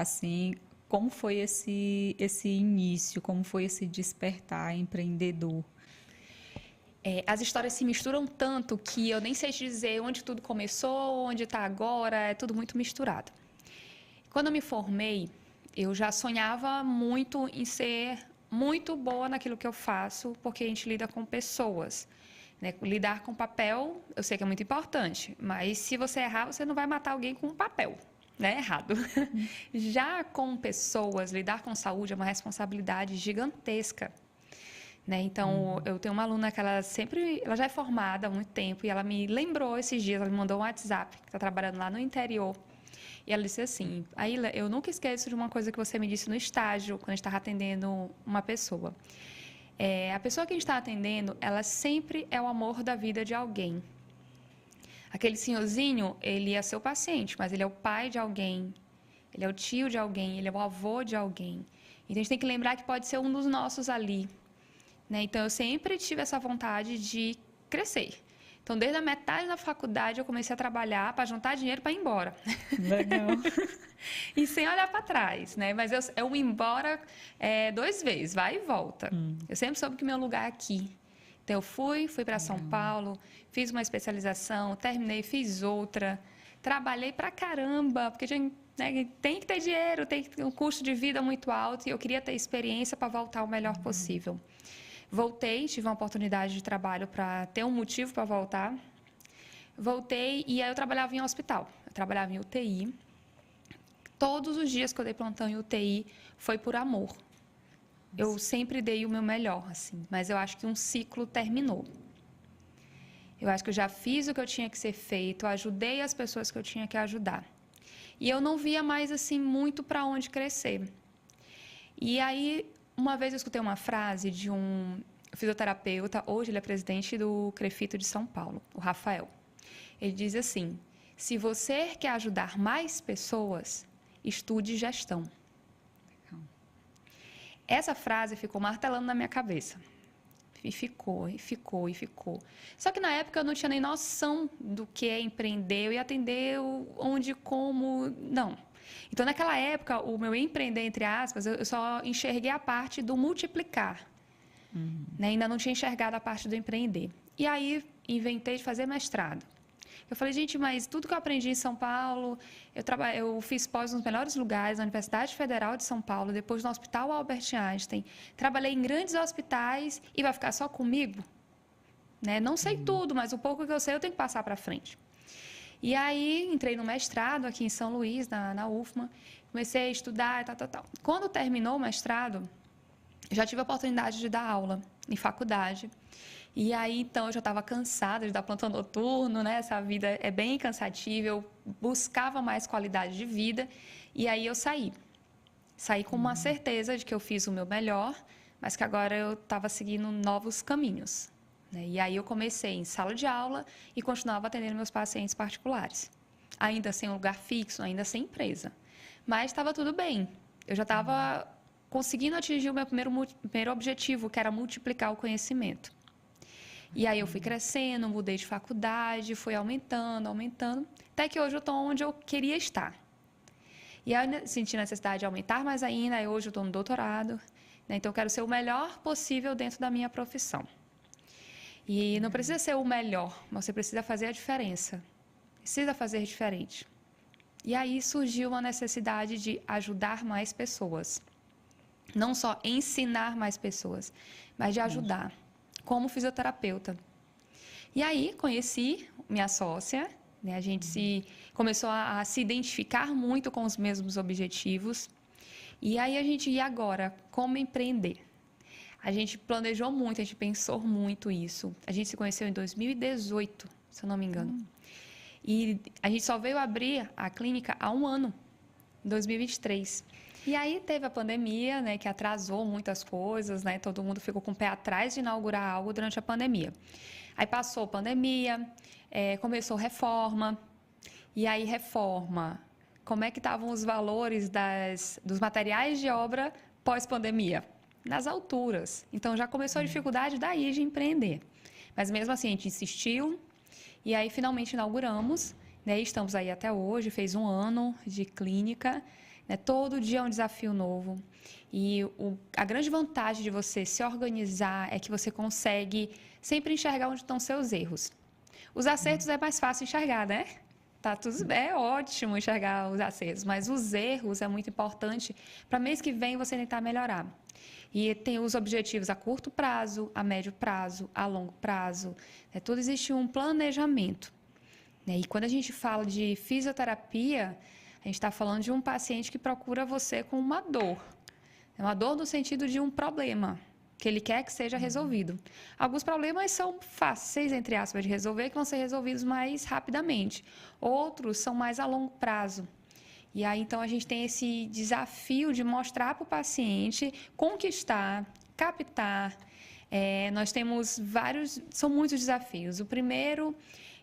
Assim, como foi esse início, como foi esse despertar empreendedor? As histórias se misturam tanto que eu nem sei te dizer onde tudo começou, onde está agora, é tudo muito misturado. Quando eu me formei, eu já sonhava muito em ser muito boa naquilo que eu faço, porque a gente lida com pessoas. Né? Lidar com papel, eu sei que é muito importante, mas se você errar, você não vai matar alguém com um papel. Né? Errado. Já com pessoas, lidar com saúde é uma responsabilidade gigantesca. Né? Então, eu tenho uma aluna que ela já é formada há muito tempo e ela me lembrou esses dias, ela me mandou um WhatsApp, que está trabalhando lá no interior. E ela disse assim, Aila, eu nunca esqueço de uma coisa que você me disse no estágio, quando a gente estava atendendo uma pessoa. A pessoa que a gente está atendendo, ela sempre é o amor da vida de alguém. Aquele senhorzinho, ele é seu paciente, mas ele é o pai de alguém, ele é o tio de alguém, ele é o avô de alguém. Então, a gente tem que lembrar que pode ser um dos nossos ali. Né? Então, eu sempre tive essa vontade de crescer. Então, desde a metade da faculdade, eu comecei a trabalhar para juntar dinheiro para ir embora. Legal. E sem olhar para trás, né? Mas eu ir embora 2 vezes, vai e volta. Eu sempre soube que meu lugar é aqui. Então, eu fui para São Paulo, fiz uma especialização, terminei, fiz outra. Trabalhei pra caramba, porque né, tem que ter dinheiro, tem que ter um custo de vida muito alto e eu queria ter experiência para voltar o melhor possível. Voltei, tive uma oportunidade de trabalho para ter um motivo para voltar. Voltei e aí eu trabalhava em hospital. Eu trabalhava em UTI. Todos os dias que eu dei plantão em UTI foi por amor. Eu sempre dei o meu melhor, assim, mas eu acho que um ciclo terminou. Eu acho que eu já fiz o que eu tinha que ser feito, ajudei as pessoas que eu tinha que ajudar. E eu não via mais assim muito para onde crescer. E aí, uma vez eu escutei uma frase de um fisioterapeuta, hoje ele é presidente do CREFITO de São Paulo, o Rafael. Ele diz assim: se você quer ajudar mais pessoas, estude gestão. Essa frase ficou martelando na minha cabeça. E ficou, e ficou, e ficou. Só que na época eu não tinha nem noção do que é empreender, eu ia atender onde, como, não. Então, naquela época, o meu empreender, entre aspas, eu só enxerguei a parte do multiplicar. Né? Ainda não tinha enxergado a parte do empreender. E aí, inventei de fazer mestrado. Eu falei, gente, mas tudo que eu aprendi em São Paulo, eu fiz pós nos melhores lugares, na Universidade Federal de São Paulo, depois no Hospital Albert Einstein, trabalhei em grandes hospitais e vai ficar só comigo? Né? Não sei tudo, mas o pouco que eu sei eu tenho que passar para frente. E aí, entrei no mestrado aqui em São Luís, na UFMA, comecei a estudar, tal. Quando terminou o mestrado, já tive a oportunidade de dar aula em faculdade. E aí, então, eu já estava cansada de dar plantão noturno, né? Essa vida é bem cansativa, eu buscava mais qualidade de vida. E aí, eu saí. Saí com uma certeza de que eu fiz o meu melhor, mas que agora eu estava seguindo novos caminhos. Né? E aí, eu comecei em sala de aula e continuava atendendo meus pacientes particulares. Ainda sem um lugar fixo, ainda sem empresa. Mas estava tudo bem. Eu já estava conseguindo atingir o meu primeiro objetivo, que era multiplicar o conhecimento. E aí eu fui crescendo, mudei de faculdade, fui aumentando, até que hoje eu estou onde eu queria estar. E aí eu senti necessidade de aumentar mais ainda, aí hoje eu estou no doutorado, né? Então eu quero ser o melhor possível dentro da minha profissão. E não precisa ser o melhor, mas você precisa fazer a diferença. Precisa fazer diferente. E aí surgiu uma necessidade de ajudar mais pessoas. Não só ensinar mais pessoas, mas de ajudar, como fisioterapeuta. E aí conheci minha sócia, né? A gente começou a se identificar muito com os mesmos objetivos. E aí e agora, como empreender? A gente planejou muito, a gente pensou muito isso. A gente se conheceu em 2018, se eu não me engano. E a gente só veio abrir a clínica há 1 ano, em 2023. E aí teve a pandemia, né, que atrasou muitas coisas, né? Todo mundo ficou com o pé atrás de inaugurar algo durante a pandemia. Aí passou a pandemia, começou reforma. E aí reforma, como é que estavam os valores dos materiais de obra pós-pandemia? Nas alturas. Então já começou a dificuldade daí de empreender. Mas mesmo assim a gente insistiu e aí finalmente inauguramos, né? Estamos aí até hoje, fez 1 ano de clínica. né? Todo dia é um desafio novo. E a grande vantagem de você se organizar é que você consegue sempre enxergar onde estão seus erros. Os acertos é mais fácil enxergar, né? Tá tudo, é ótimo enxergar os acertos, mas os erros é muito importante para mês que vem você tentar melhorar. E tem os objetivos a curto prazo, a médio prazo, a longo prazo. Tudo existe um planejamento. E quando a gente fala de fisioterapia, a gente está falando de um paciente que procura você com uma dor. É uma dor no sentido de um problema que ele quer que seja resolvido. Alguns problemas são fáceis, entre aspas, de resolver, que vão ser resolvidos mais rapidamente. Outros são mais a longo prazo. E aí, então, a gente tem esse desafio de mostrar para o paciente, conquistar, captar. Nós temos são muitos desafios. O primeiro,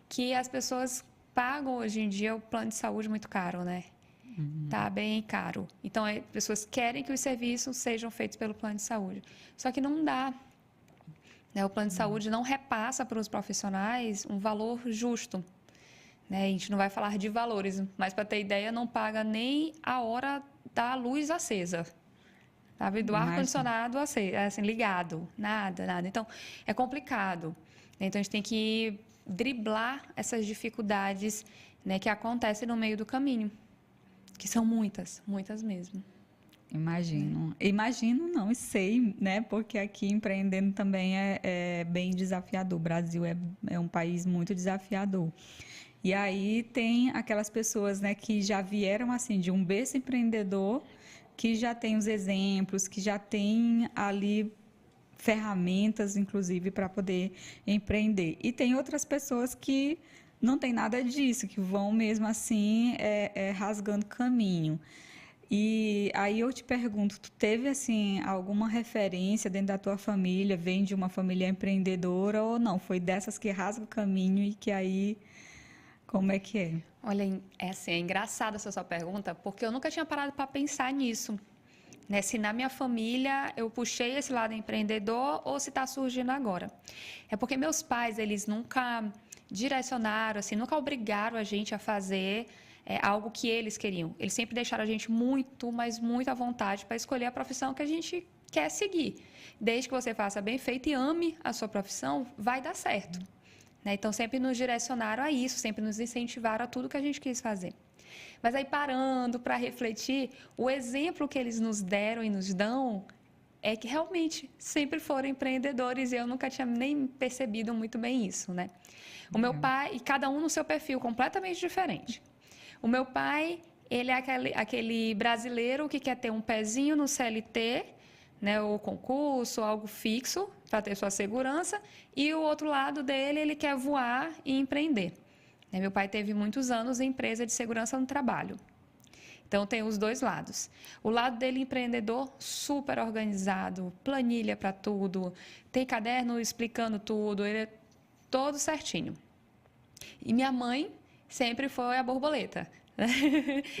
que as pessoas pagam hoje em dia o plano de saúde muito caro, né? Tá bem caro. Então, as pessoas querem que os serviços sejam feitos pelo plano de saúde. Só que não dá. Né? O plano de saúde não repassa para os profissionais um valor justo. Né? A gente não vai falar de valores, mas para ter ideia, não paga nem a hora da luz acesa. Sabe? Do ar-condicionado assim, ligado. Nada, nada. Então, é complicado. Então, a gente tem que driblar essas dificuldades, né, que acontecem no meio do caminho. Que são muitas, muitas mesmo. Imagino. Imagino, não, e sei, né? Porque aqui empreendendo também é bem desafiador. O Brasil é um país muito desafiador. E aí tem aquelas pessoas, né, que já vieram assim de um berço empreendedor, que já tem os exemplos, que já tem ali ferramentas, inclusive, para poder empreender. E tem outras pessoas que não tem nada disso, que vão mesmo assim rasgando caminho. E aí eu te pergunto, tu teve assim alguma referência dentro da tua família, vem de uma família empreendedora ou não? Foi dessas que rasga o caminho e que aí, como é que é? Olha, é engraçada essa sua pergunta, porque eu nunca tinha parado para pensar nisso. Né? Se na minha família eu puxei esse lado empreendedor ou se está surgindo agora. É porque meus pais, eles nunca direcionaram, assim, nunca obrigaram a gente a fazer algo que eles queriam. Eles sempre deixaram a gente muito, mas muito à vontade para escolher a profissão que a gente quer seguir. Desde que você faça bem feito e ame a sua profissão, vai dar certo. Né? Então, sempre nos direcionaram a isso, sempre nos incentivaram a tudo que a gente quis fazer. Mas aí, parando para refletir, o exemplo que eles nos deram e nos dão é que realmente sempre foram empreendedores e eu nunca tinha nem percebido muito bem isso, né? O meu pai, e cada um no seu perfil completamente diferente. O meu pai, ele é aquele brasileiro que quer ter um pezinho no CLT, né, ou concurso, algo fixo, para ter sua segurança, e o outro lado dele, ele quer voar e empreender. Meu pai teve muitos anos em empresa de segurança no trabalho. Então, tem os dois lados. O lado dele, empreendedor, super organizado, planilha para tudo, tem caderno explicando tudo, ele é todo certinho. E minha mãe sempre foi a borboleta.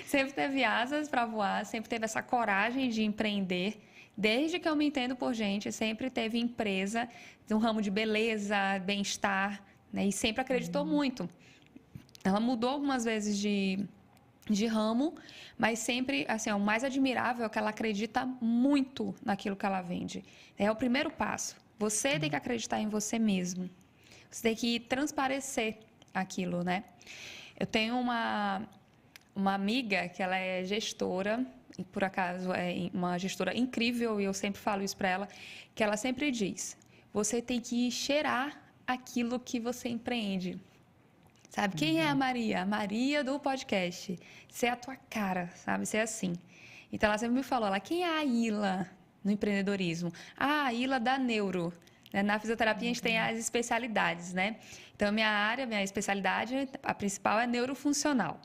Sempre teve asas para voar, sempre teve essa coragem de empreender. Desde que eu me entendo por gente, sempre teve empresa, um ramo de beleza, bem-estar, né? E sempre acreditou muito. Ela mudou algumas vezes de ramo, mas sempre, assim, o mais admirável é que ela acredita muito naquilo que ela vende. É o primeiro passo. Você tem que acreditar em você mesmo. Você tem que transparecer aquilo, né? Eu tenho uma amiga que ela é gestora, e por acaso é uma gestora incrível, e eu sempre falo isso para ela, que ela sempre diz, você tem que cheirar aquilo que você empreende. Sabe? Quem é a Maria? A Maria do podcast. Ser a tua cara, sabe? Ser assim. Então, ela sempre me falou, quem é a Ila no empreendedorismo? A Ila da neuro. Na fisioterapia, a gente tem as especialidades, né? Então, minha especialidade, a principal é neurofuncional.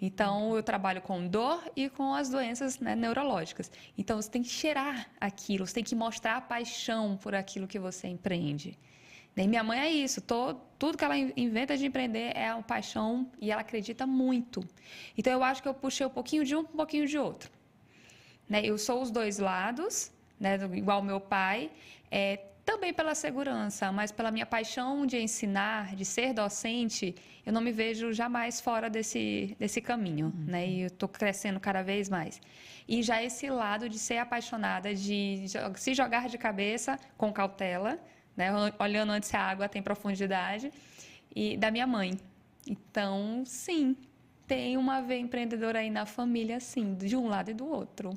Então, eu trabalho com dor e com as doenças, né, neurológicas. Então, você tem que cheirar aquilo, você tem que mostrar a paixão por aquilo que você empreende. E minha mãe é isso, tudo que ela inventa de empreender é uma paixão e ela acredita muito. Então, eu acho que eu puxei um pouquinho de um pouquinho de outro. Né? Eu sou os dois lados, né? Igual meu pai, Também pela segurança, mas pela minha paixão de ensinar, de ser docente, eu não me vejo jamais fora desse caminho, né? E eu estou crescendo cada vez mais. E já esse lado de ser apaixonada, de se jogar de cabeça com cautela, né? Olhando antes se a água tem profundidade, e da minha mãe. Então, sim, tem uma veia empreendedora aí na família, sim, de um lado e do outro.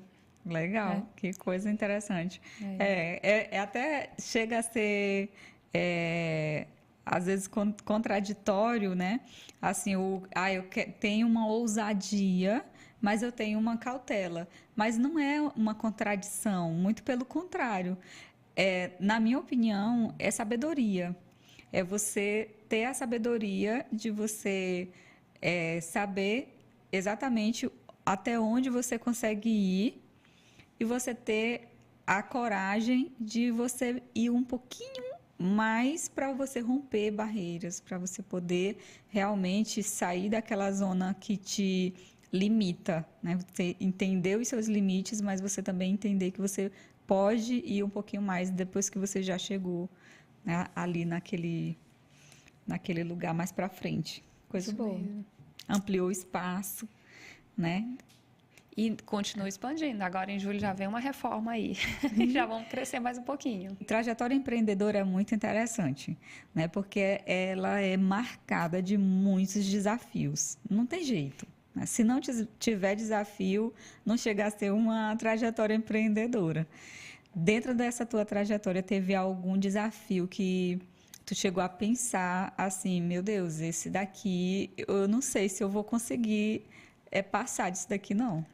Legal, que coisa interessante. Até chega a ser, às vezes, contraditório, né? Assim, tenho uma ousadia, mas eu tenho uma cautela. Mas não é uma contradição, muito pelo contrário. Na minha opinião, é sabedoria. É você ter a sabedoria de você saber exatamente até onde você consegue ir e você ter a coragem de você ir um pouquinho mais para você romper barreiras, para você poder realmente sair daquela zona que te limita, né? Você entender os seus limites, mas você também entender que você pode ir um pouquinho mais depois que você já chegou, né, ali naquele lugar mais para frente. Coisa boa. Mesmo. Ampliou o espaço, né? E continua expandindo. Agora, em julho, já vem uma reforma aí. Já vamos crescer mais um pouquinho. Trajetória empreendedora é muito interessante, né? Porque ela é marcada de muitos desafios. Não tem jeito, né? Se não tiver desafio, não chega a ser uma trajetória empreendedora. Dentro dessa tua trajetória, teve algum desafio que tu chegou a pensar assim, meu Deus, esse daqui, eu não sei se eu vou conseguir passar disso daqui, não.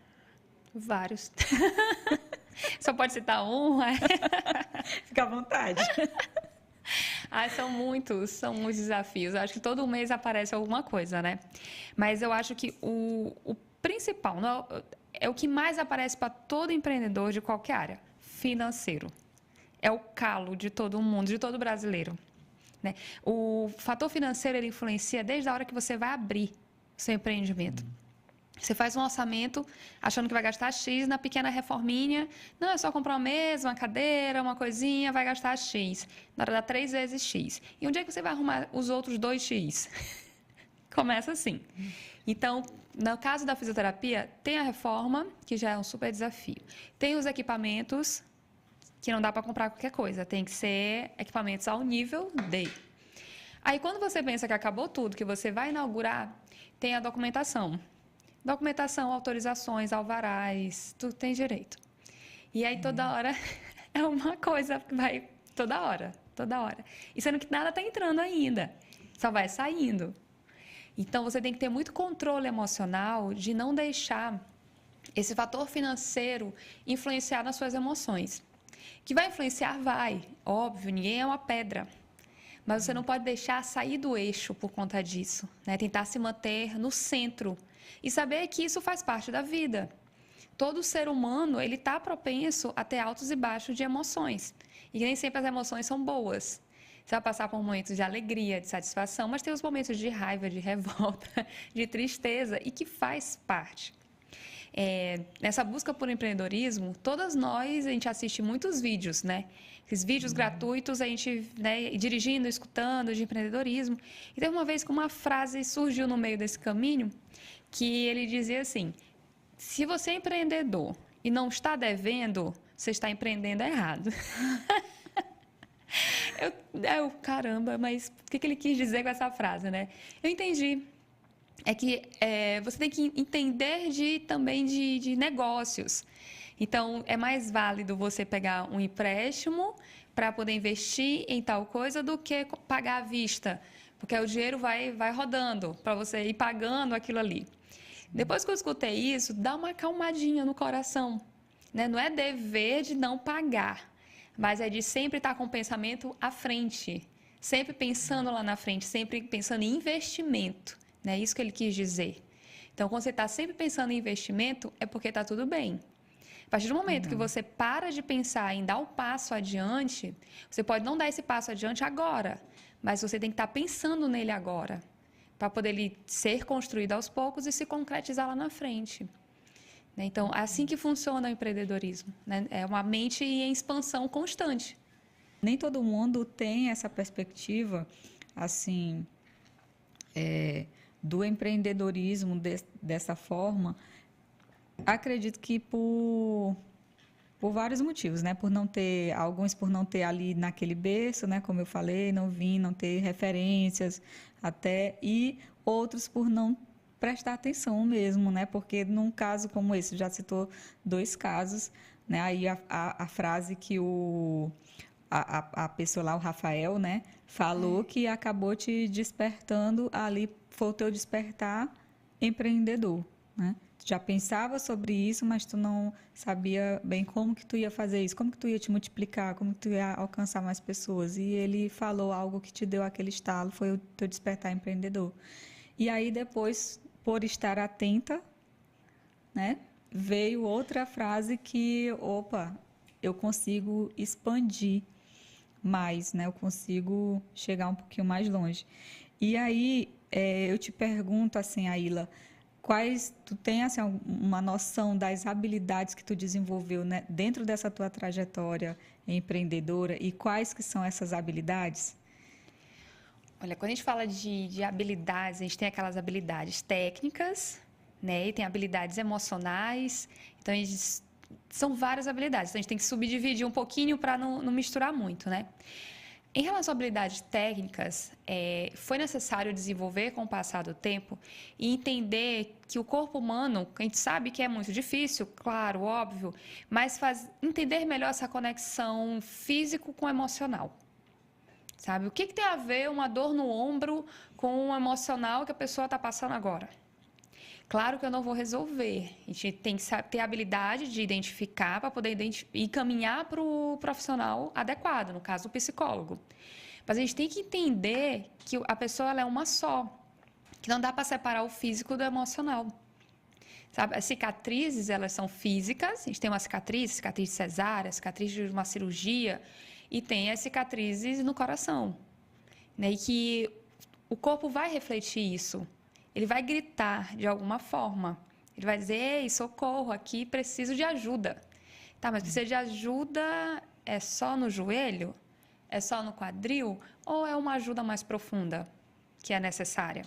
Vários. Só pode citar um? Fica à vontade. São muitos desafios. Eu acho que todo mês aparece alguma coisa, né? Mas eu acho que o principal, é o que mais aparece para todo empreendedor de qualquer área, financeiro. É o calo de todo mundo, de todo brasileiro, né? O fator financeiro, ele influencia desde a hora que você vai abrir o seu empreendimento. Você faz um orçamento achando que vai gastar X na pequena reforminha. Não, é só comprar uma mesa, uma cadeira, uma coisinha, vai gastar X. Na hora dá 3 vezes X. E onde é que você vai arrumar os outros 2X? Começa assim. Então, no caso da fisioterapia, tem a reforma, que já é um super desafio. Tem os equipamentos, que não dá para comprar qualquer coisa. Tem que ser equipamentos ao nível D. Aí, quando você pensa que acabou tudo, que você vai inaugurar, tem a documentação. Documentação, autorizações, alvarás, tudo tem direito. E aí, toda hora, é uma coisa que vai toda hora. E sendo que nada está entrando ainda, só vai saindo. Então, você tem que ter muito controle emocional de não deixar esse fator financeiro influenciar nas suas emoções. Que vai influenciar, vai, óbvio, ninguém é uma pedra. Mas você não pode deixar sair do eixo por conta disso, né? Tentar se manter no centro. E saber que isso faz parte da vida. Todo ser humano, ele está propenso a ter altos e baixos de emoções. E nem sempre as emoções são boas. Você vai passar por momentos de alegria, de satisfação, mas tem os momentos de raiva, de revolta, de tristeza, e que faz parte. Nessa busca por empreendedorismo, todas nós, a gente assiste muitos vídeos, né? Esses vídeos gratuitos, a gente, né, dirigindo, escutando, de empreendedorismo. E teve uma vez que uma frase surgiu no meio desse caminho, que ele dizia assim: se você é empreendedor e não está devendo, você está empreendendo errado. Caramba, mas o que ele quis dizer com essa frase, né? Eu entendi. É que você tem que entender também de negócios. Então, é mais válido você pegar um empréstimo para poder investir em tal coisa do que pagar à vista, porque o dinheiro vai rodando para você ir pagando aquilo ali. Depois que eu escutei isso, dá uma acalmadinha no coração, né? Não é dever de não pagar, mas é de sempre estar com o pensamento à frente, sempre pensando lá na frente, sempre pensando em investimento, né? Isso que ele quis dizer. Então, quando você está sempre pensando em investimento, é porque está tudo bem. A partir do momento que você para de pensar em dar o passo adiante, você pode não dar esse passo adiante agora, mas você tem que estar pensando nele agora, para poder ele ser construído aos poucos e se concretizar lá na frente. Então, é assim que funciona o empreendedorismo, né? É uma mente em expansão constante. nem todo mundo tem essa perspectiva, assim, do empreendedorismo dessa forma. Acredito que por vários motivos, né? Alguns por não ter ali naquele berço, né? Como eu falei, não ter referências até, e outros por não prestar atenção mesmo, né? Porque num caso como esse, já citou 2 casos, né? Aí a frase que a pessoa lá, o Rafael, né? Falou que acabou te despertando ali, foi o teu despertar empreendedor, né? Tu já pensava sobre isso, mas tu não sabia bem como que tu ia fazer isso, como que tu ia te multiplicar, como que tu ia alcançar mais pessoas. E ele falou algo que te deu aquele estalo, foi o teu despertar empreendedor. E aí depois, por estar atenta, né, veio outra frase que, opa, eu consigo expandir mais, né? Eu consigo chegar um pouquinho mais longe. E aí, eu te pergunto assim, Aila, tu tem assim, uma noção das habilidades que tu desenvolveu, né, dentro dessa tua trajetória empreendedora, e quais que são essas habilidades? Olha, quando a gente fala de habilidades, a gente tem aquelas habilidades técnicas, né? E tem habilidades emocionais. Então, são várias habilidades. Então, a gente tem que subdividir um pouquinho para não misturar muito, né? Em relação a habilidades técnicas, foi necessário desenvolver com o passar do tempo e entender que o corpo humano, a gente sabe que é muito difícil, claro, óbvio, mas entender melhor essa conexão físico com emocional. Sabe? O que tem a ver uma dor no ombro com o emocional que a pessoa está passando agora? Claro que eu não vou resolver. A gente tem que ter a habilidade de identificar para poder encaminhar para o profissional adequado, no caso, o psicólogo. Mas a gente tem que entender que a pessoa ela é uma só, que não dá para separar o físico do emocional. Sabe? As cicatrizes, elas são físicas. A gente tem uma cicatriz de cesárea, cicatriz de uma cirurgia, e tem as cicatrizes no coração, né? E que o corpo vai refletir isso. Ele vai gritar de alguma forma. Ele vai dizer, ei, socorro, aqui preciso de ajuda. Tá, mas precisa de ajuda é só no joelho? É só no quadril? Ou é uma ajuda mais profunda que é necessária?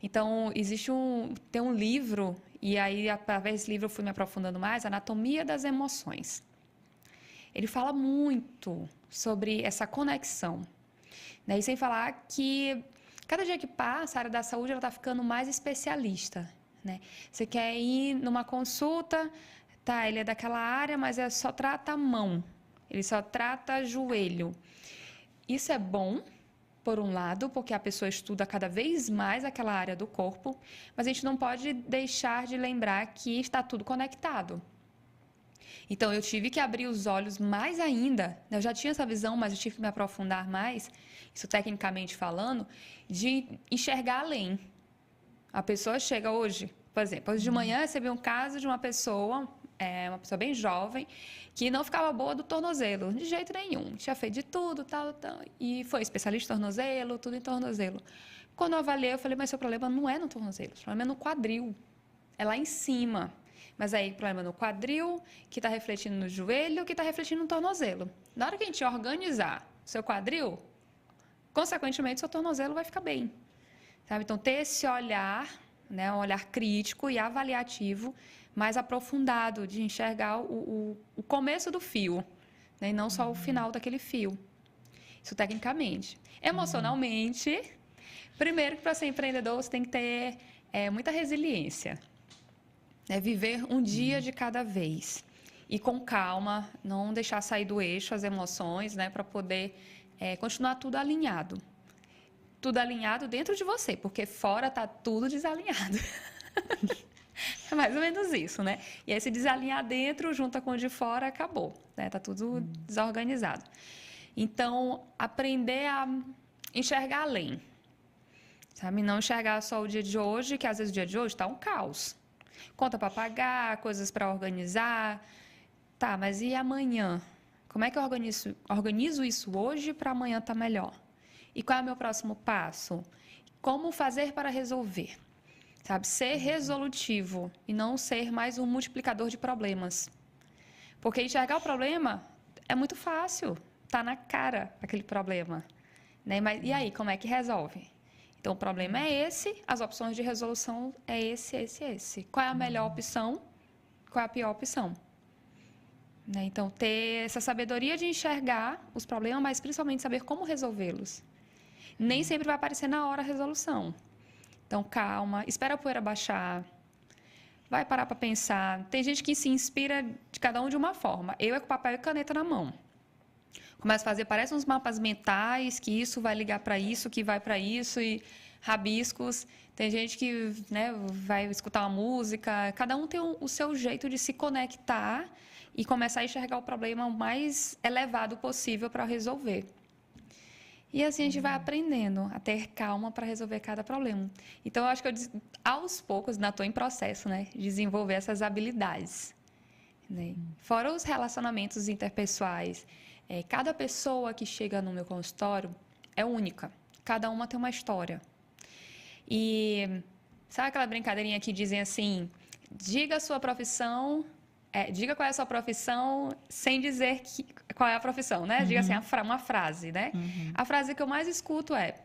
Então, tem um livro, e aí, através desse livro, eu fui me aprofundando mais, Anatomia das Emoções. Ele fala muito sobre essa conexão, né? E sem falar que cada dia que passa, a área da saúde está ficando mais especialista, né? Você quer ir numa consulta, tá, ele é daquela área, mas só trata a mão, ele só trata joelho. Isso é bom, por um lado, porque a pessoa estuda cada vez mais aquela área do corpo, mas a gente não pode deixar de lembrar que está tudo conectado. Então, eu tive que abrir os olhos mais ainda, eu já tinha essa visão, mas eu tive que me aprofundar mais, isso tecnicamente falando, de enxergar além. A pessoa chega hoje, por exemplo, hoje de manhã eu recebi um caso de uma pessoa bem jovem, que não ficava boa do tornozelo, de jeito nenhum. Tinha feito de tudo, tal, e foi especialista em tornozelo, tudo em tornozelo. Quando eu avaliei, eu falei, mas seu problema não é no tornozelo, o problema é no quadril, é lá em cima. Mas aí, problema no quadril, que está refletindo no joelho, que está refletindo no tornozelo. Na hora que a gente organizar o seu quadril, consequentemente, seu tornozelo vai ficar bem. Sabe? Então, ter esse olhar, né, um olhar crítico e avaliativo, mais aprofundado, de enxergar o começo do fio, né, e não só o final daquele fio. Isso tecnicamente. Emocionalmente, primeiro que para ser empreendedor, você tem que ter muita resiliência. Viver um dia de cada vez e com calma, não deixar sair do eixo as emoções, né, para poder continuar tudo alinhado. Tudo alinhado dentro de você, porque fora está tudo desalinhado. É mais ou menos isso, né? E aí, se desalinhar dentro, junta com o de fora, acabou, né? Tá tudo desorganizado. Então, aprender a enxergar além, sabe? Não enxergar só o dia de hoje, que às vezes o dia de hoje está um caos. Conta para pagar, coisas para organizar. Tá, mas e amanhã? Como é que eu organizo isso hoje para amanhã estar melhor? E qual é o meu próximo passo? Como fazer para resolver? Sabe? Ser resolutivo e não ser mais um multiplicador de problemas. Porque enxergar o problema é muito fácil. tá na cara aquele problema, né? Mas e aí, como é que resolve? Então, o problema é esse, as opções de resolução é esse. Qual é a melhor opção? Qual é a pior opção? Né? Então, ter essa sabedoria de enxergar os problemas, mas principalmente saber como resolvê-los. Nem sempre vai aparecer na hora a resolução. Então, calma, espera a poeira baixar, vai parar para pensar. Tem gente que se inspira de cada um de uma forma. Eu é com papel e caneta na mão. Começa a fazer, parece uns mapas mentais, que isso vai ligar para isso, que vai para isso, e rabiscos. Tem gente que, né, vai escutar uma música. Cada um tem o seu jeito de se conectar e começar a enxergar o problema o mais elevado possível para resolver. E assim a gente vai aprendendo a ter calma para resolver cada problema. Então, eu acho que eu, aos poucos, ainda estou em processo, né, de desenvolver essas habilidades. Né? Fora os relacionamentos interpessoais. Cada pessoa que chega no meu consultório é única. Cada uma tem uma história. E sabe aquela brincadeirinha que dizem assim, diga a sua profissão, diga qual é a sua profissão sem dizer qual é a profissão, né? Diga assim, uma frase, né? A frase que eu mais escuto é,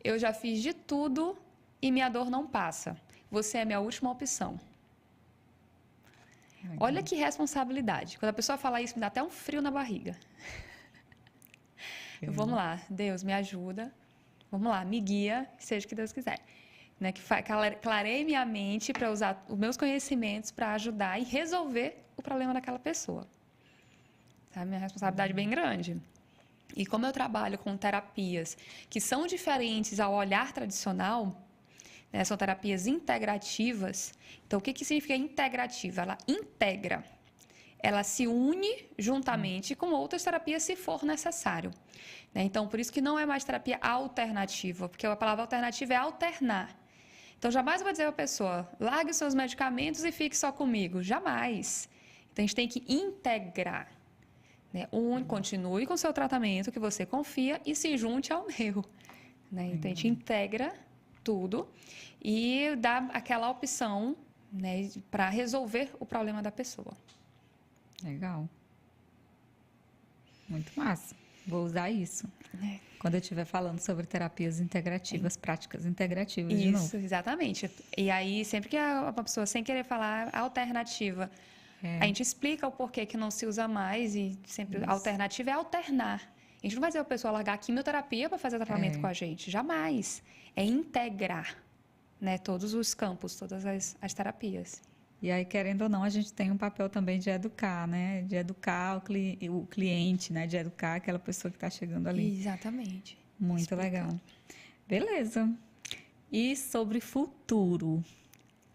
eu já fiz de tudo e minha dor não passa. Você é minha última opção. Olha que responsabilidade. Quando a pessoa fala isso, me dá até um frio na barriga. Vamos lá, Deus, me ajuda. Vamos lá, me guia, seja o que Deus quiser. Né? Que clareie minha mente para usar os meus conhecimentos para ajudar e resolver o problema daquela pessoa. Sabe? Minha responsabilidade é bem grande. E como eu trabalho com terapias que são diferentes ao olhar tradicional, né, são terapias integrativas. Então, o que significa integrativa? Ela integra. Ela se une juntamente com outras terapias, se for necessário. Né? Então, por isso que não é mais terapia alternativa, porque a palavra alternativa é alternar. Então, jamais eu vou dizer para a pessoa, largue os seus medicamentos e fique só comigo. Jamais. Então, a gente tem que integrar. Né? Continue com o seu tratamento, que você confia, e se junte ao meu. Né? Então, a gente integra tudo e dá aquela opção, né, para resolver o problema da pessoa. Legal. Muito massa. Vou usar isso. Quando eu estiver falando sobre terapias integrativas, práticas integrativas de novo. Isso, exatamente. E aí, sempre que uma pessoa, sem querer falar alternativa, a gente explica o porquê que não se usa mais e sempre a alternativa é alternar. A gente não vai dizer a pessoa largar a quimioterapia para fazer tratamento com a gente. Jamais. É integrar, né, todos os campos, todas as terapias. E aí, querendo ou não, a gente tem um papel também de educar, né? De educar o cliente, né? De educar aquela pessoa que está chegando ali. Exatamente. Muito legal. Beleza. E sobre futuro?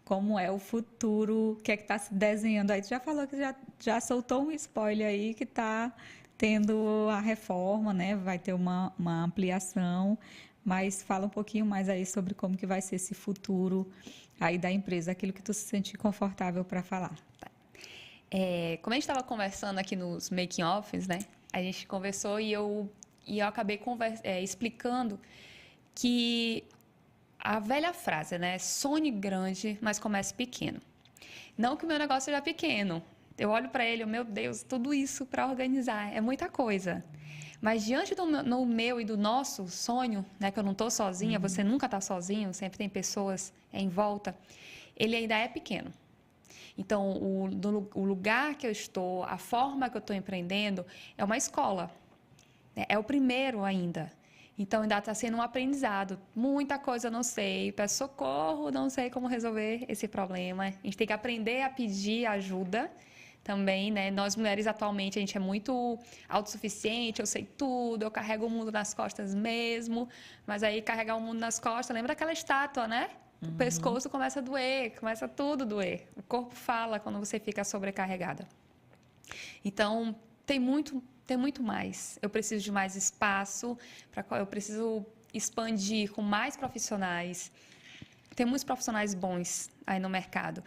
Como é o futuro? O que é que está se desenhando aí? Tu já falou que já soltou um spoiler aí que está tendo a reforma, né? Vai ter uma ampliação. Mas fala um pouquinho mais aí sobre como que vai ser esse futuro aí da empresa, aquilo que tu se sentir confortável para falar. Como a gente estava conversando aqui nos making-offs, né? A gente conversou e eu acabei explicando que a velha frase, né? Sonhe grande, mas comece pequeno. Não que o meu negócio seja pequeno. Eu olho para ele, meu Deus, tudo isso para organizar, é muita coisa. Mas diante do meu e do nosso sonho, né, que eu não estou sozinha, você nunca está sozinho, sempre tem pessoas em volta, ele ainda é pequeno. Então, o lugar que eu estou, a forma que eu estou empreendendo, é uma escola. Né? É o primeiro ainda. Então, ainda está sendo um aprendizado. Muita coisa eu não sei, peço socorro, não sei como resolver esse problema. A gente tem que aprender a pedir ajuda. Também, né? Nós mulheres atualmente a gente é muito autossuficiente, eu sei tudo, eu carrego o mundo nas costas mesmo, mas aí carregar o mundo nas costas, lembra aquela estátua, né? O pescoço começa a doer, começa tudo a doer. O corpo fala quando você fica sobrecarregada. Então, tem muito mais. Eu preciso de mais espaço, eu preciso expandir com mais profissionais. Tem muitos profissionais bons aí no mercado,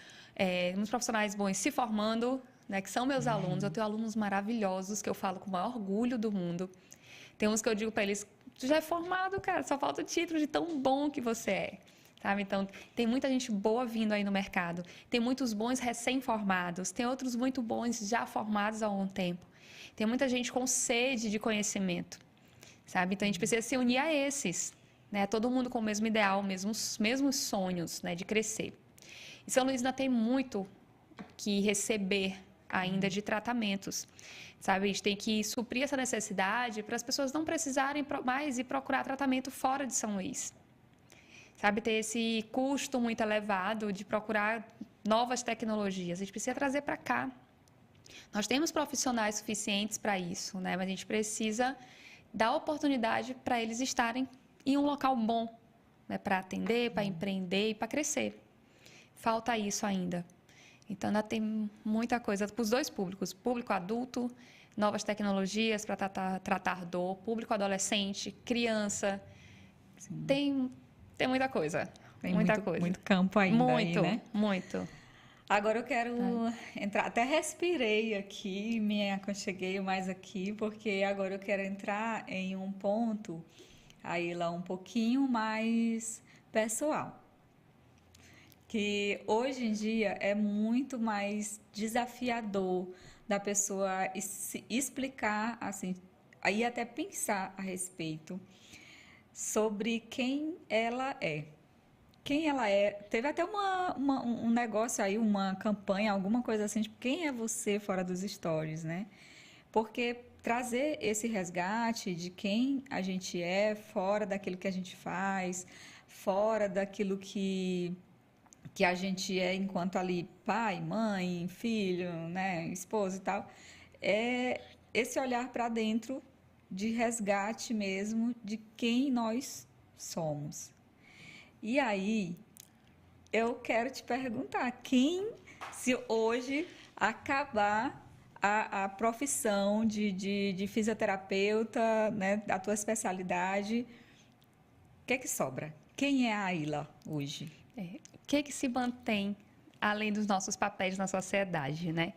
muitos profissionais bons se formando, né, que são meus alunos. Eu tenho alunos maravilhosos que eu falo com o maior orgulho do mundo. Tem uns que eu digo para eles, tu já é formado, cara, só falta o título de tão bom que você é. sabe? Então, tem muita gente boa vindo aí no mercado. Tem muitos bons recém-formados, tem outros muito bons já formados há algum tempo. Tem muita gente com sede de conhecimento, sabe? Então, a gente precisa se unir a esses, né? Todo mundo com o mesmo ideal, mesmos sonhos, né? De crescer. E São Luís ainda tem muito que receber ainda de tratamentos, sabe? A gente tem que suprir essa necessidade para as pessoas não precisarem mais ir procurar tratamento fora de São Luís, sabe? Ter esse custo muito elevado de procurar novas tecnologias. A gente precisa trazer para cá. Nós temos profissionais suficientes para isso, né? Mas a gente precisa dar oportunidade para eles estarem em um local bom, né? Para atender, para empreender e para crescer. Falta isso ainda. Então, ainda tem muita coisa para os dois públicos. Público adulto, novas tecnologias para tratar dor, público adolescente, criança. Tem muita coisa. Tem muita coisa. Muito campo ainda muito, aí, né? Muito. Agora eu quero entrar, até respirei aqui, me aconcheguei mais aqui, porque agora eu quero entrar em um ponto, aí lá um pouquinho mais pessoal. Que hoje em dia é muito mais desafiador da pessoa explicar, assim, aí até pensar a respeito sobre quem ela é. Quem ela é. Teve até um negócio aí, uma campanha, alguma coisa assim, tipo, quem é você fora dos stories, né? Porque trazer esse resgate de quem a gente é, fora daquilo que a gente faz, fora daquilo que a gente é enquanto ali pai, mãe, filho, né, esposo e tal, é esse olhar para dentro de resgate mesmo de quem nós somos. E aí, eu quero te perguntar, se hoje acabar a profissão de fisioterapeuta, né, da tua especialidade, o que é que sobra? Quem é a Ayla hoje? O que se mantém além dos nossos papéis na sociedade, né?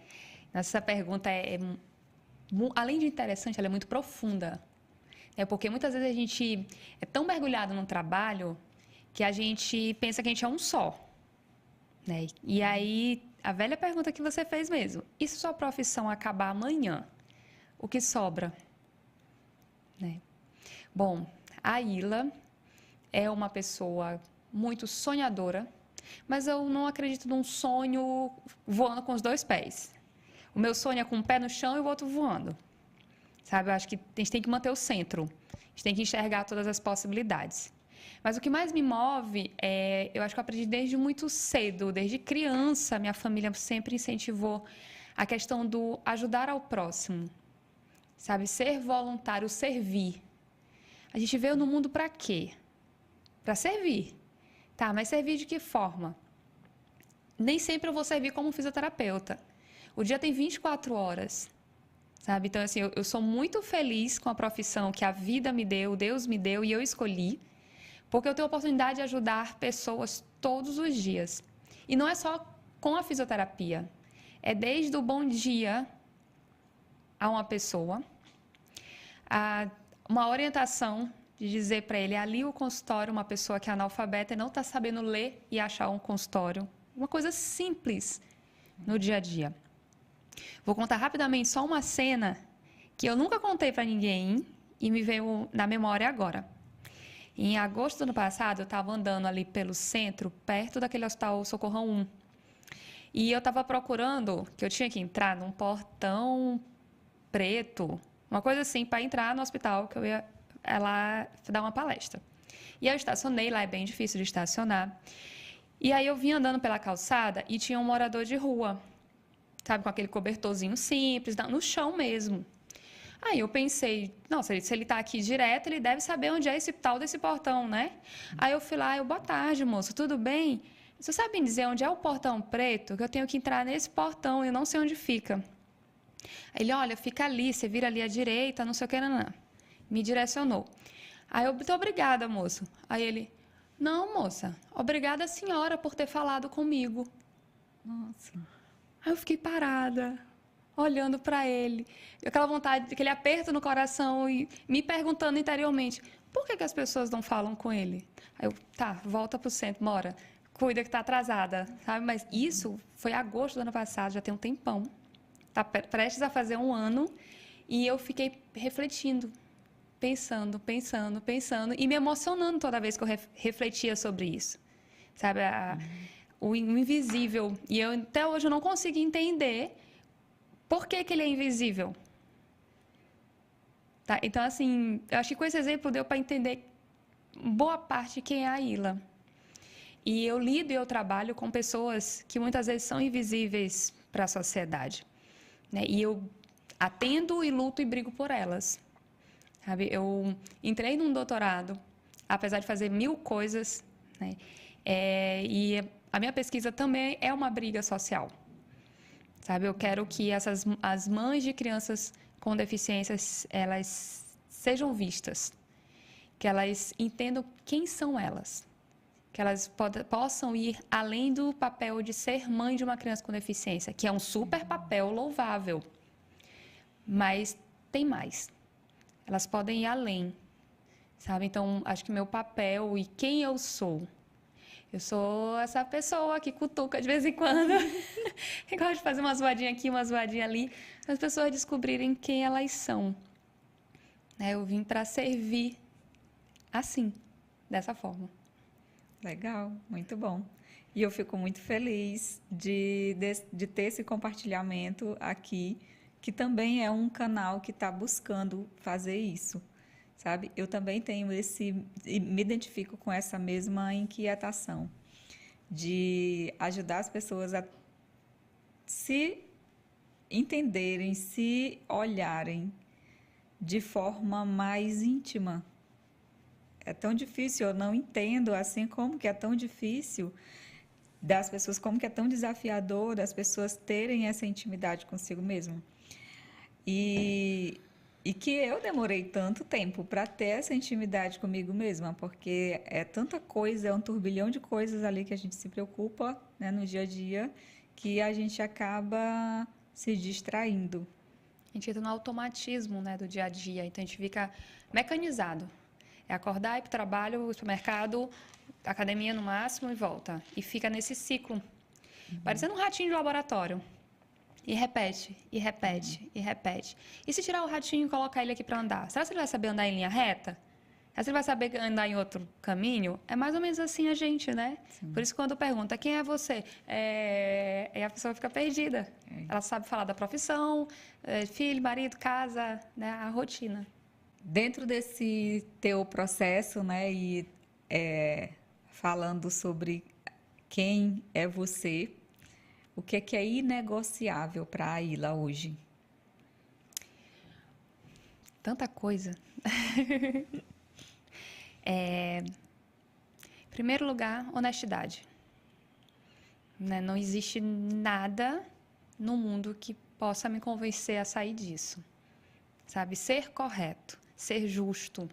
Essa pergunta além de interessante, ela é muito profunda. Porque muitas vezes a gente é tão mergulhado no trabalho que a gente pensa que a gente é um só, né? E aí, a velha pergunta que você fez mesmo, e se sua profissão acabar amanhã? O que sobra? Né? Bom, a Ayla é uma pessoa muito sonhadora, mas eu não acredito num sonho voando com os dois pés. O meu sonho é com um pé no chão e o outro voando. Sabe? Eu acho que a gente tem que manter o centro. A gente tem que enxergar todas as possibilidades. Mas o que mais me move eu acho que eu aprendi desde muito cedo, desde criança, minha família sempre incentivou a questão do ajudar ao próximo. Sabe? Ser voluntário, servir. A gente veio no mundo para quê? Para servir. Tá, mas servir de que forma? Nem sempre eu vou servir como fisioterapeuta. O dia tem 24 horas, sabe? Então, assim, eu sou muito feliz com a profissão que a vida me deu, Deus me deu e eu escolhi, porque eu tenho a oportunidade de ajudar pessoas todos os dias. E não é só com a fisioterapia. É desde o bom dia a uma pessoa, a uma orientação de dizer para ele, ali o consultório, uma pessoa que é analfabeta e não está sabendo ler e achar um consultório. Uma coisa simples no dia a dia. Vou contar rapidamente só uma cena que eu nunca contei para ninguém e me veio na memória agora. Em agosto do ano passado, eu estava andando ali pelo centro, perto daquele hospital Socorrão 1. E eu estava procurando, que eu tinha que entrar num portão preto, uma coisa assim, para entrar no hospital, que eu ia lá dar uma palestra. E eu estacionei, lá é bem difícil de estacionar. E aí eu vim andando pela calçada e tinha um morador de rua, sabe, com aquele cobertorzinho simples, no chão mesmo. Aí eu pensei, não, se ele está aqui direto, ele deve saber onde é esse tal desse portão, né? Aí eu fui lá, boa tarde, moço, tudo bem? Você sabe me dizer onde é o portão preto? Que eu tenho que entrar nesse portão e eu não sei onde fica. Ele, olha, fica ali, você vira ali à direita, não sei o que, não. Me direcionou. Aí eu, muito obrigada, moço. Aí ele, não, moça, obrigada a senhora por ter falado comigo. Nossa. Aí eu fiquei parada, olhando para ele, aquela vontade, aquele aperto no coração e me perguntando interiormente, Por que as pessoas não falam com ele? Aí eu, tá, volta pro centro, mora, cuida que tá atrasada, sabe? Mas isso foi agosto do ano passado, já tem um tempão. Tá prestes a fazer um ano e eu fiquei refletindo, pensando e me emocionando toda vez que eu refletia sobre isso, sabe? O invisível. E eu até hoje eu não consigo entender por que ele é invisível. Tá? Então, assim, eu acho que com esse exemplo deu para entender boa parte de quem é a Ila. E eu lido e eu trabalho com pessoas que muitas vezes são invisíveis para a sociedade, né? E eu atendo e luto e brigo por elas. Sabe? Eu entrei num doutorado, apesar de fazer 1000 coisas, né? E a minha pesquisa também é uma briga social. Sabe? Eu quero que as mães de crianças com deficiências, elas sejam vistas, que elas entendam quem são elas, que elas possam ir além do papel de ser mãe de uma criança com deficiência, que é um super papel louvável, mas tem mais. Elas podem ir além, sabe? Então, acho que meu papel e quem eu sou essa pessoa que cutuca de vez em quando, que gosta de fazer uma zoadinha aqui, uma zoadinha ali, para as pessoas descobrirem quem elas são. Eu vim para servir assim, dessa forma. Legal, muito bom. E eu fico muito feliz de ter esse compartilhamento aqui, que também é um canal que está buscando fazer isso, sabe? Eu também tenho me identifico com essa mesma inquietação de ajudar as pessoas a se entenderem, se olharem de forma mais íntima. É tão difícil, eu não entendo, assim como que é tão difícil das pessoas, como que é tão desafiador das pessoas terem essa intimidade consigo mesmo. E que eu demorei tanto tempo para ter essa intimidade comigo mesma, porque é tanta coisa, é um turbilhão de coisas ali que a gente se preocupa, né, no dia a dia, que a gente acaba se distraindo. A gente entra no automatismo, né, do dia a dia, então a gente fica mecanizado. É acordar, ir para o trabalho, supermercado, academia no máximo e volta. E fica nesse ciclo, parecendo um ratinho de laboratório. E repete, e repete, e repete. E se tirar o ratinho e colocar ele aqui para andar? Será que ele vai saber andar em linha reta? Será que ele vai saber andar em outro caminho? É mais ou menos assim a gente, né? Sim. Por isso, quando pergunta, quem é você? E a pessoa fica perdida. Ela sabe falar da profissão, filho, marido, casa, né? A rotina. Dentro desse teu processo, né? E falando sobre quem é você, o que é inegociável para a Ila hoje? Tanta coisa. Em primeiro lugar, honestidade. Né? Não existe nada no mundo que possa me convencer a sair disso. Sabe? Ser correto, ser justo.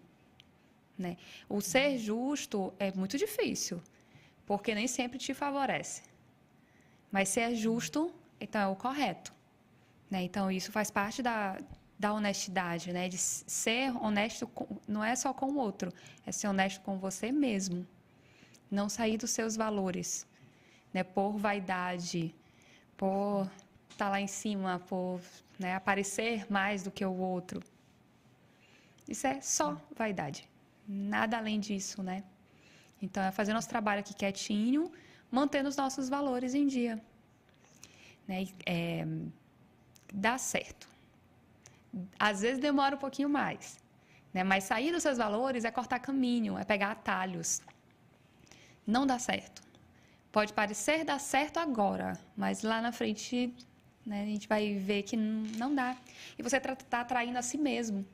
Né? O ser justo é muito difícil, porque nem sempre te favorece. Mas ser justo, então, é o correto. Né? Então, isso faz parte da honestidade, né? De ser honesto, não é só com o outro, é ser honesto com você mesmo. Não sair dos seus valores, né? Por vaidade, por estar lá em cima, por, né, aparecer mais do que o outro. Isso é só vaidade. Nada além disso, né? Então, é fazer nosso trabalho aqui quietinho, mantendo os nossos valores em dia. Né? Dá certo. Às vezes demora um pouquinho mais. Né? Mas sair dos seus valores é cortar caminho, é pegar atalhos. Não dá certo. Pode parecer dar certo agora, mas lá na frente, né, a gente vai ver que não dá. E você está atraindo a si mesmo.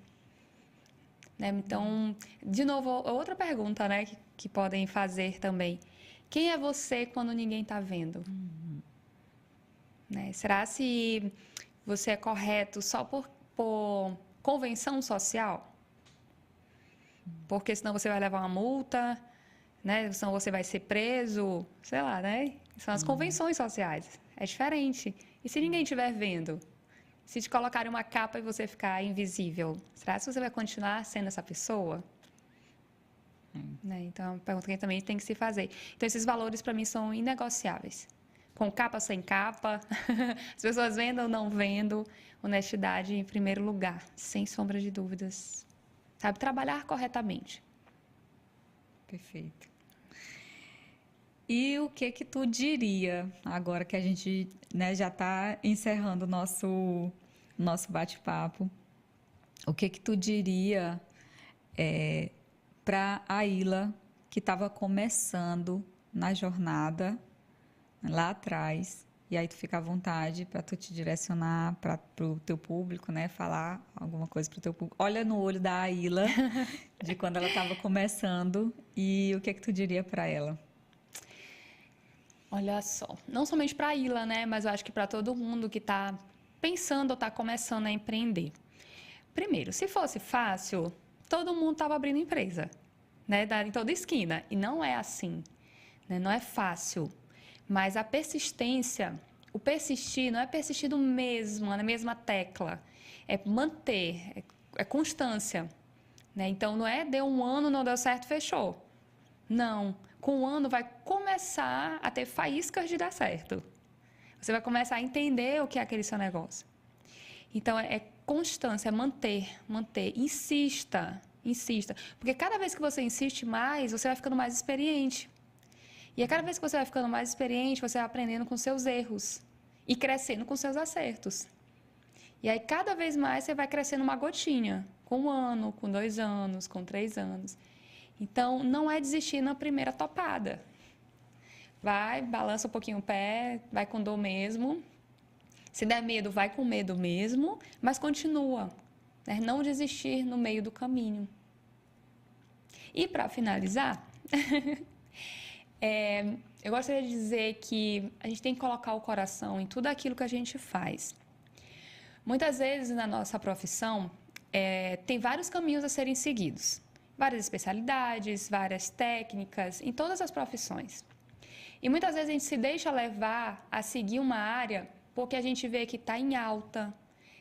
Né? Então, de novo, outra pergunta, né, que podem fazer também. Quem é você quando ninguém está vendo? Né? Será se você é correto só por convenção social? Porque senão você vai levar uma multa, né? Senão você vai ser preso, sei lá, né? São as convenções sociais. É diferente. E se ninguém estiver vendo? Se te colocarem uma capa e você ficar invisível, será que você vai continuar sendo essa pessoa? né? Então, é uma pergunta que também tem que se fazer. Então, esses valores, para mim, são inegociáveis. Com capa, sem capa, as pessoas vendo ou não vendo, honestidade em primeiro lugar, sem sombra de dúvidas. Sabe, trabalhar corretamente. Perfeito. E o que tu diria, agora que a gente, né, já está encerrando o nosso bate-papo, o que tu diria para a Ilha que estava começando na jornada lá atrás, e aí tu fica à vontade para tu te direcionar para o teu público, né? Falar alguma coisa para o teu público. Olha no olho da Aila, de quando ela estava começando, e o que tu diria para ela? Olha só, não somente para a Ilha, né? Mas eu acho que para todo mundo que está pensando ou está começando a empreender. Primeiro, se fosse fácil, todo mundo estava abrindo empresa, né? Em toda esquina. E não é assim, né? Não é fácil. Mas a persistência, o persistir, não é persistir na mesma tecla. É manter, é constância, né? Então, não é deu um ano, não deu certo, fechou. Não. Com um ano vai começar a ter faíscas de dar certo. Você vai começar a entender o que é aquele seu negócio. Então, é constância, é manter. Insista. Porque cada vez que você insiste mais, você vai ficando mais experiente. E a cada vez que você vai ficando mais experiente, você vai aprendendo com seus erros e crescendo com seus acertos. E aí, cada vez mais, você vai crescendo uma gotinha, com 1 ano, com 2 anos, com 3 anos. Então, não é desistir na primeira topada. Vai, balança um pouquinho o pé, vai com dor mesmo. Se der medo, vai com medo mesmo, mas continua. Né? Não desistir no meio do caminho. E, para finalizar... eu gostaria de dizer que a gente tem que colocar o coração em tudo aquilo que a gente faz. Muitas vezes na nossa profissão tem vários caminhos a serem seguidos, várias especialidades, várias técnicas, em todas as profissões. E muitas vezes a gente se deixa levar a seguir uma área porque a gente vê que está em alta,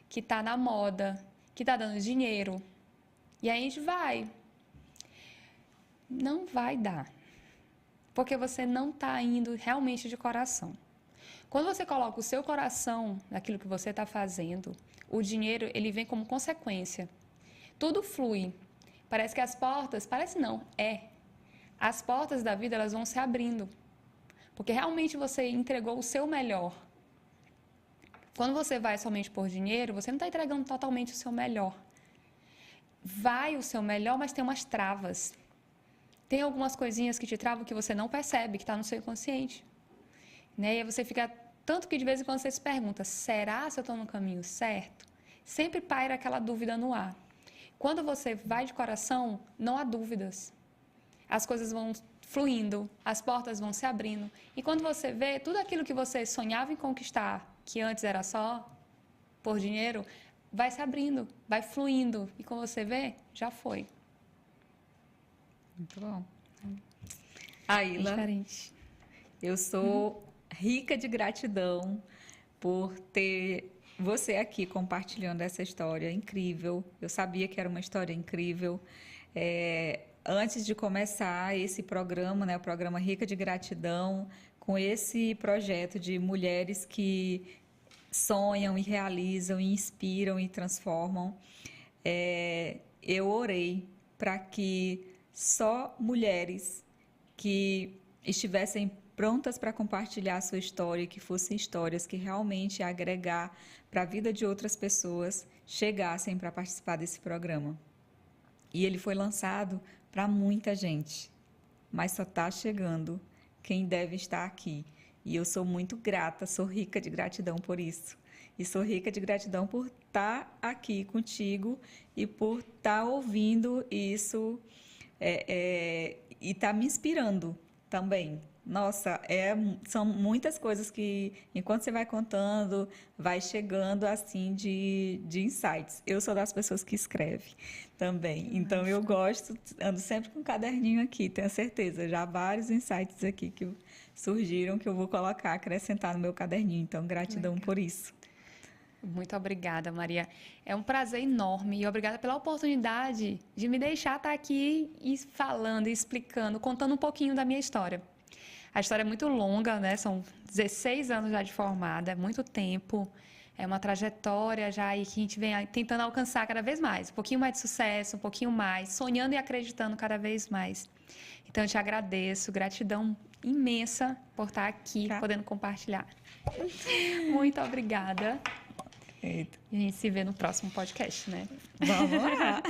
que está na moda, que está dando dinheiro. E aí a gente vai. Não vai dar. Porque você não está indo realmente de coração. Quando você coloca o seu coração naquilo que você está fazendo, o dinheiro ele vem como consequência. Tudo flui. Parece que as portas... Parece não, as portas da vida elas vão se abrindo. Porque realmente você entregou o seu melhor. Quando você vai somente por dinheiro, você não está entregando totalmente o seu melhor. Vai o seu melhor, mas tem umas travas. Tem algumas coisinhas que te travam que você não percebe, que está no seu inconsciente. Né? E aí você fica... Tanto que de vez em quando você se pergunta, será se eu estou no caminho certo? Sempre paira aquela dúvida no ar. Quando você vai de coração, não há dúvidas. As coisas vão fluindo, as portas vão se abrindo. E quando você vê tudo aquilo que você sonhava em conquistar, que antes era só por dinheiro, vai se abrindo, vai fluindo. E quando você vê, já foi. Muito bom. Aila, eu sou rica de gratidão por ter você aqui compartilhando essa história incrível. Eu sabia que era uma história incrível. Antes de começar esse programa, né, o programa Rica de Gratidão, com esse projeto de mulheres que sonham e realizam, e inspiram e transformam, eu orei para que só mulheres que estivessem prontas para compartilhar a sua história, que fossem histórias que realmente agregar para a vida de outras pessoas, chegassem para participar desse programa. E ele foi lançado para muita gente, mas só está chegando quem deve estar aqui. E eu sou muito grata, sou rica de gratidão por isso. E sou rica de gratidão por estar aqui contigo e por estar ouvindo isso e estar me inspirando também. Nossa, são muitas coisas que, enquanto você vai contando, vai chegando assim de insights. Eu sou das pessoas que escreve também, então eu gosto, ando sempre com um caderninho aqui, tenho certeza, já vários insights aqui que surgiram que eu vou colocar, acrescentar no meu caderninho, então gratidão por isso. Muito obrigada, Maria. É um prazer enorme e obrigada pela oportunidade de me deixar estar aqui e falando, explicando, contando um pouquinho da minha história. A história é muito longa, né? São 16 anos já de formada, é muito tempo. É uma trajetória já aí que a gente vem tentando alcançar cada vez mais. Um pouquinho mais de sucesso, um pouquinho mais, sonhando e acreditando cada vez mais. Então, eu te agradeço, gratidão imensa por estar aqui, podendo compartilhar. Muito obrigada. Eita. E a gente se vê no próximo podcast, né? Vamos lá.